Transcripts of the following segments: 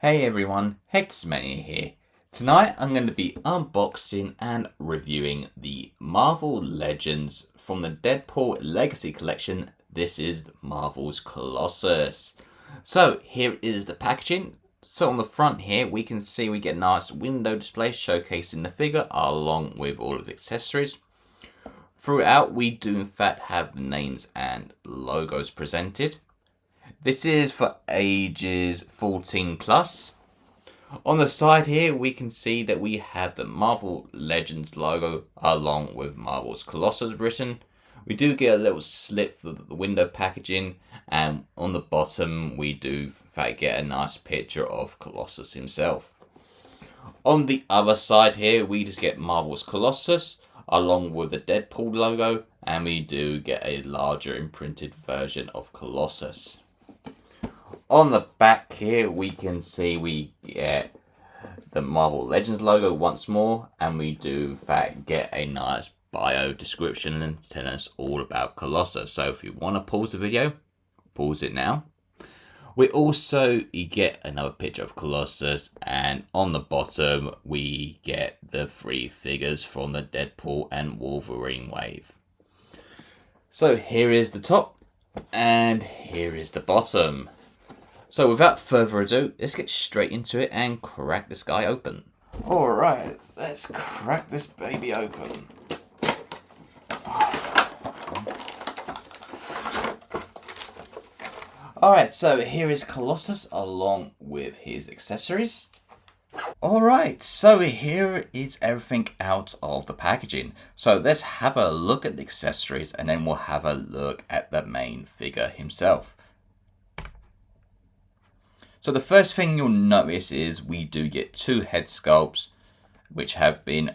Hey everyone, Hexmania here. Tonight I'm going to be unboxing and reviewing the Marvel Legends from the Deadpool Legacy Collection. This is Marvel's Colossus. So here is the packaging. So on the front here we can see we get a nice window display showcasing the figure along with all of the accessories. Throughout we do in fact have the names and logos presented. This is for ages 14 plus. On the side here, we can see that we have the Marvel Legends logo along with Marvel's Colossus written. We do get a little slip for the window packaging, and on the bottom we do in fact get a nice picture of Colossus himself. On the other side here, we just get Marvel's Colossus along with the Deadpool logo, and we do get a larger imprinted version of Colossus. On the back here, we can see we get the Marvel Legends logo once more, and we do in fact get a nice bio description and telling us all about Colossus. So if you want to pause the video, pause it now. We also get another picture of Colossus, and on the bottom we get the 3 figures from the Deadpool and Wolverine wave. So here is the top, and here is the bottom. So without further ado, let's get straight into it and crack this guy open. Alright, let's crack this baby open. Alright, so here is Colossus along with his accessories. Alright, so here is everything out of the packaging. So let's have a look at the accessories and then we'll have a look at the main figure himself. So the first thing you'll notice is we do get 2 head sculpts which have been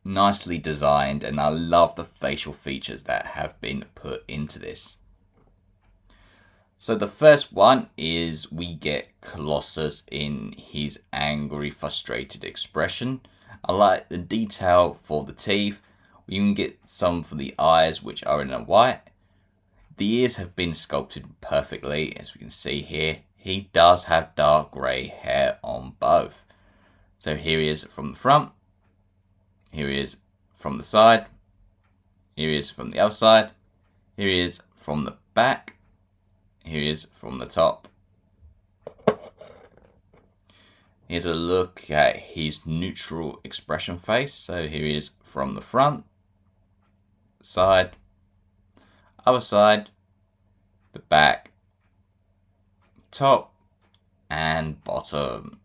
nicely designed, and I love the facial features that have been put into this. So the first one is we get Colossus in his angry, frustrated expression. I like the detail for the teeth. We even get some for the eyes, which are in a white. The ears have been sculpted perfectly, as we can see here. He does have dark grey hair on both. So here he is from the front. Here he is from the side. Here he is from the other side. Here he is from the back. Here he is from the top. Here's a look at his neutral expression face. So here he is from the front, side, other side, the back, top and bottom.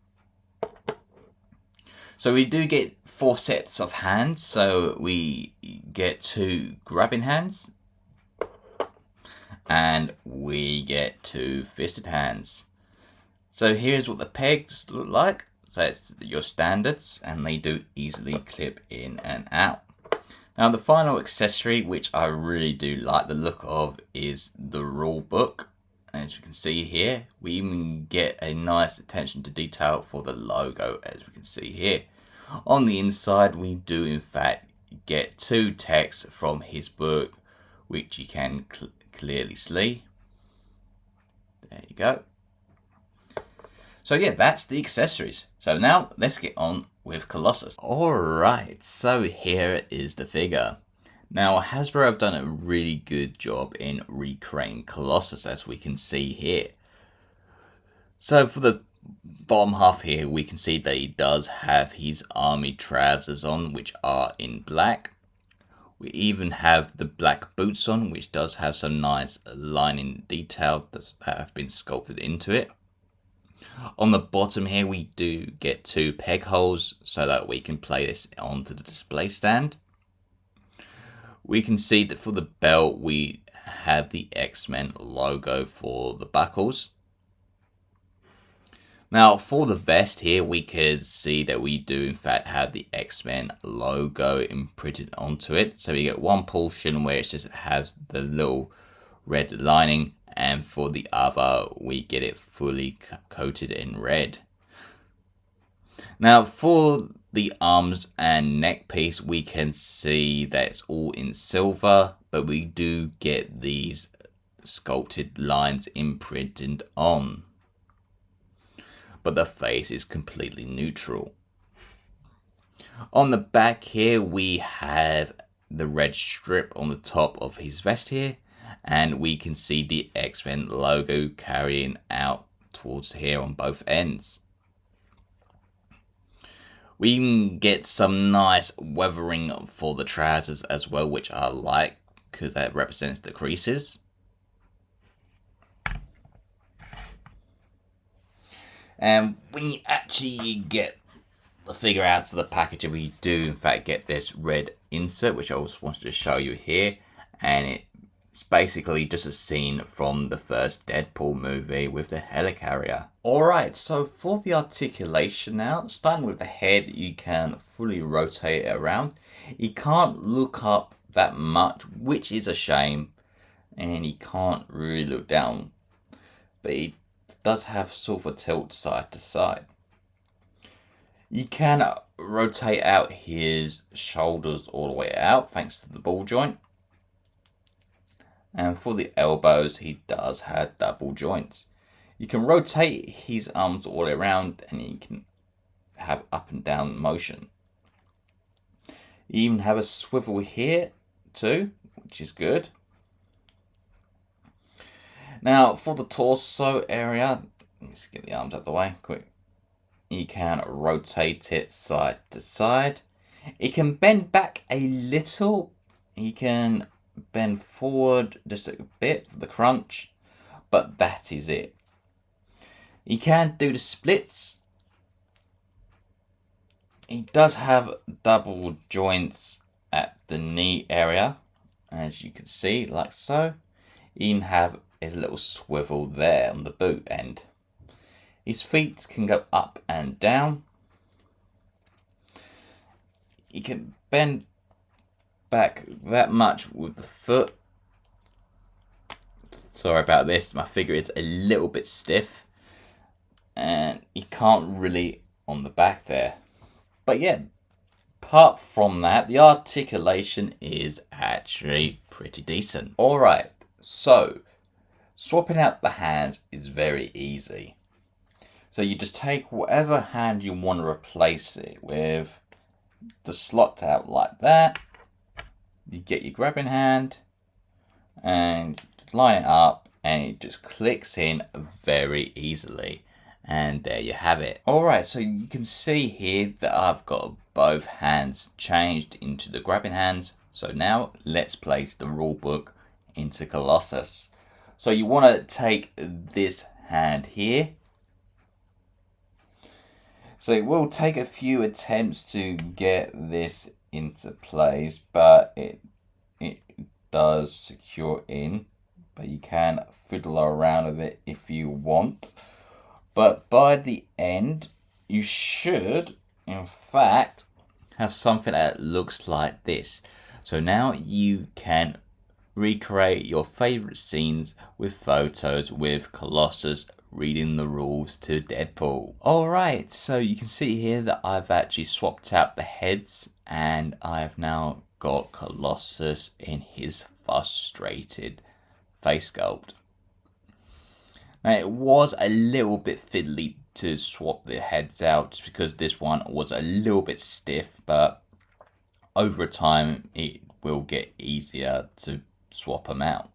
So we do get 4 sets of hands. So we get 2 grabbing hands and we get 2 fisted hands. So here's what the pegs look like. So it's your standards, and they do easily clip in and out. Now the final accessory, which I really do like the look of, is the rule book. As you can see here, we even get a nice attention to detail for the logo, as we can see here. On the inside, we do in fact get 2 texts from his book, which you can clearly see. There you go. So yeah, that's the accessories. So now let's get on with Colossus. Alright, so here is the figure. Now, Hasbro have done a really good job in recreating Colossus, as we can see here. So for the bottom half here, we can see that he does have his army trousers on, which are in black. We even have the black boots on, which does have some nice lining detail that have been sculpted into it. On the bottom here, we do get 2 peg holes so that we can play this onto the display stand. We can see that for the belt, we have the X-Men logo for the buckles. Now, for the vest here, we could see that we do in fact have the X-Men logo imprinted onto it. So we get one portion where it just has the little red lining, and for the other, we get it fully coated in red. Now, for the arms and neck piece, we can see that it's all in silver, but we do get these sculpted lines imprinted on. but the face is completely neutral. On the back here, we have the red strip on the top of his vest here, and we can see the X-Men logo carrying out towards here on both ends. We can get some nice weathering for the trousers as well, which I like because that represents the creases. And when you actually get the figure out of the packaging, we do in fact get this red insert, which I also wanted to show you here, and it's basically just a scene from the first Deadpool movie with the helicarrier. Alright, so for the articulation now, starting with the head, you can fully rotate it around. You can't look up that much, which is a shame, and you can't really look down, but it does have sort of a tilt side to side. You can rotate out his shoulders all the way out thanks to the ball joint. And for the elbows, he does have double joints. You can rotate his arms all the way around and you can have up and down motion. You even have a swivel here too, which is good. Now for the torso area, let's get the arms out of the way quick. You can rotate it side to side. It can bend back a little. You can bend forward just a bit for the crunch, but that is it. You can do the splits. He does have double joints at the knee area, as you can see, like so. You even have his little swivel there on the boot end. His feet can go up and down. You can bend back that much with the foot. Sorry about this, my figure is a little bit stiff. And you can't really on the back there. But yeah, apart from that, the articulation is actually pretty decent. Alright, so swapping out the hands is very easy. So you just take whatever hand you want to replace it with, just slot out like that. You get your grabbing hand and line it up and it just clicks in very easily. And there you have it. Alright, so you can see here that I've got both hands changed into the grabbing hands. So now let's place the rule book into Colossus. So you want to take this hand here. So it will take a few attempts to get this into place, but it does secure in. But you can fiddle around with it if you want. But by the end, you should, in fact, have something that looks like this. So now you can recreate your favorite scenes with photos with Colossus reading the rules to Deadpool. Alright, so you can see here that I've actually swapped out the heads and I've now got Colossus in his frustrated face sculpt. Now it was a little bit fiddly to swap the heads out just because this one was a little bit stiff, but over time it will get easier to swap them out.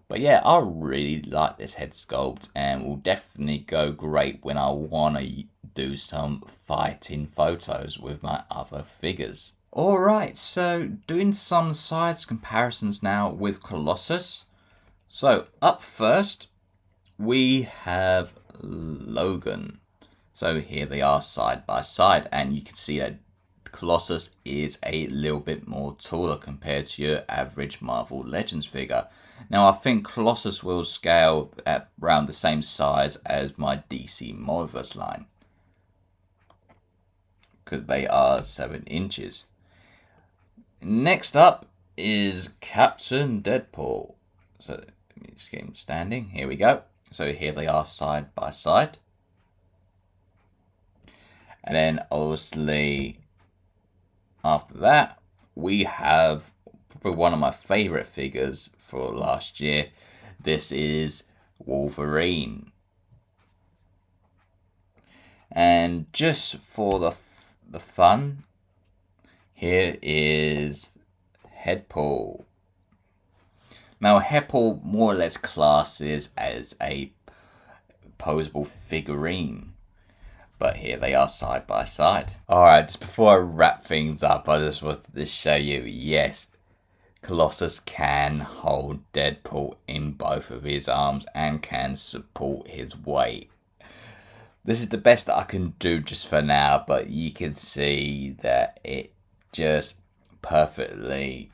But yeah, I really like this head sculpt and will definitely go great when I want to do some fighting photos with my other figures. Alright, so doing some size comparisons now with Colossus. So up first, we have Logan. So here they are side by side and you can see that Colossus is a little bit more taller compared to your average Marvel Legends figure. Now I think Colossus will scale at around the same size as my DC Multiverse line, because they are 7 inches. Next up is Captain Deadpool. So let me just get him standing. Here we go. So here they are side by side. And then obviously after that, we have probably one of my favourite figures for last year. This is Wolverine. And just for the fun, here is Deadpool. Now, Deadpool more or less classes as a posable figurine, but here they are side by side. Alright, just before I wrap things up, I just wanted to show you, yes, Colossus can hold Deadpool in both of his arms and can support his weight. This is the best that I can do just for now, but you can see that it just perfectly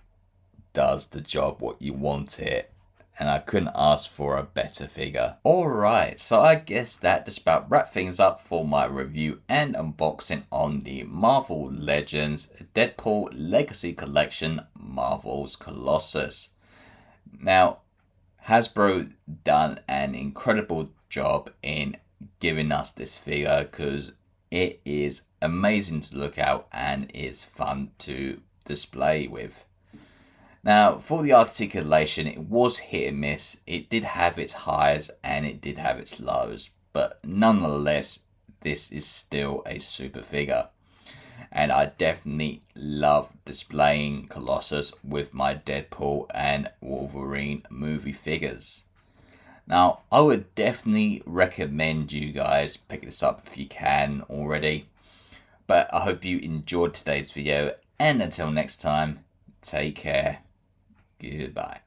does the job what you want it. And I couldn't ask for a better figure. Alright, so I guess that just about wraps things up for my review and unboxing on the Marvel Legends Deadpool Legacy Collection Marvel's Colossus. Now, Hasbro done an incredible job in giving us this figure because it is amazing to look at and is fun to display with. Now, for the articulation, it was hit and miss. It did have its highs and it did have its lows, but nonetheless, this is still a super figure. And I definitely love displaying Colossus with my Deadpool and Wolverine movie figures. Now, I would definitely recommend you guys pick this up if you can already. But I hope you enjoyed today's video, and until next time, take care. Goodbye.